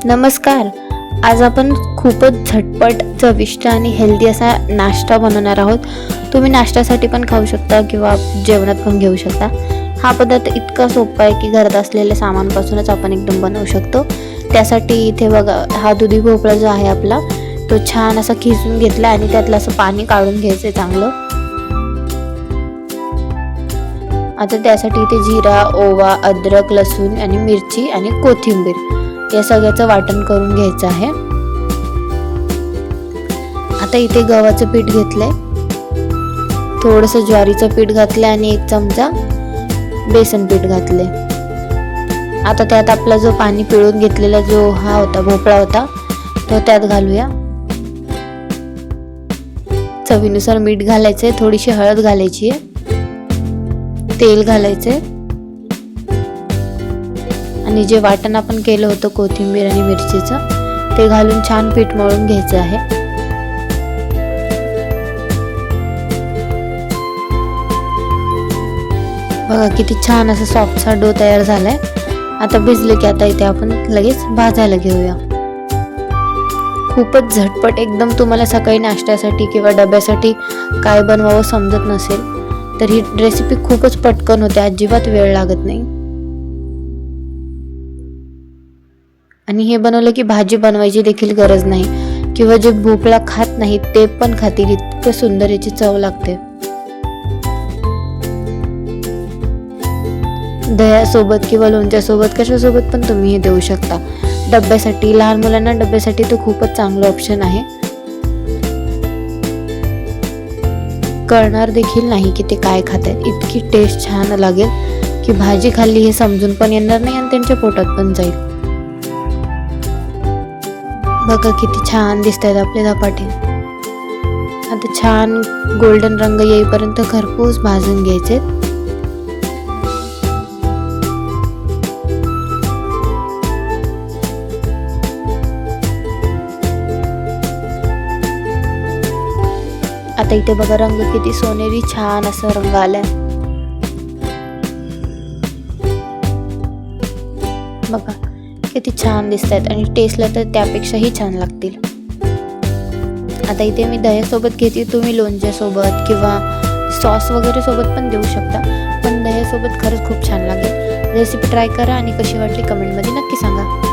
नमस्कार. आज आपण खूपच झटपट, चविष्ट आणि हेल्दी असा नाश्ता बनवणार आहोत. तुम्ही नाश्त्यासाठी पण खाऊ शकता किंवा जेवणात पण घेऊ शकता. हा पदार्थ इतका सोपा आहे की घरात असलेल्या सामानपासूनच आपण एकदम बनवू शकतो. त्यासाठी इथे बघा, हा दुधी भोपळा जो आहे आपला, तो छान असा खिसून घेतला आणि त्यातलं असं पाणी काढून घ्यायचं चांगलं. आता त्यासाठी इथे जिरा, ओवा, अद्रक, लसूण आणि मिरची आणि कोथिंबीर या सगळ्याचं वाटण करून घ्यायचं आहे. आता इथे गव्हाचं पीठ घेतलंय, थोडंसं ज्वारीचं पीठ घातलंय आणि 1 चमचा बेसन पीठ घातलंय. आता त्यात आपला जो पाणी पिळून घेतलेला जो भोपळा होता तो त्यात घालूया. चवीनुसार मीठ घालायचंय, थोडीशी हळद घालायची आहे, तेल घालायचंय आणि जे वाटण आपण केलं होतं कोथिंबीर आणि मिरचीचं ते घालून छान पीठ मळून घ्यायचं आहे. बघा किती छान असा सॉफ्टसा डो तयार झालाय. आता भिजले की आता इथे आपण लगेच भाजायला घेऊया. खूपच झटपट एकदम. तुम्हाला सकाळी नाश्त्यासाठी किंवा डब्यासाठी काय बनवावं समजत नसेल तर ही रेसिपी खूपच पटकन होते, अजिबात वेळ लागत नाही. आणि हे बनवलं की भाजी बनवायची देखील गरज नाही किंवा जे भोपळा खात नाही ते पण खातील, इतकं सुंदर याची चव लागते. दह्यासोबत किंवा लोणच्यासोबत कशासोबत पण तुम्ही हे देऊ शकता. डब्यासाठी, लहान मुलांना डब्यासाठी तर खूपच चांगलं ऑप्शन आहे. कळणार देखील नाही की ते काय खात आहेत, इतकी टेस्ट छान लागेल की भाजी खाल्ली हे समजून पण येणार नाही आणि त्यांच्या पोटात पण जाईल. बघा किती छान दिसत आहेत आपले धपाटे. आता छान गोल्डन रंग येईपर्यंत खरपूस भाजून घ्यायचे. आता इथे बघा रंग किती सोनेरी छान असा रंग आलाय. बघा किती छान दिसत आहेत आणि टेस्टला तर त्यापेक्षाही छान लागतील. आता इथे मी दह्यासोबत घेते, तुम्ही लोणच्यासोबत किंवा सॉस वगैरे सोबत पण देऊ शकता, पण दह्यासोबत खरंच खूप छान लागेल. रेसिपी ट्राय करा आणि कशी वाटली कमेंटमध्ये नक्की सांगा.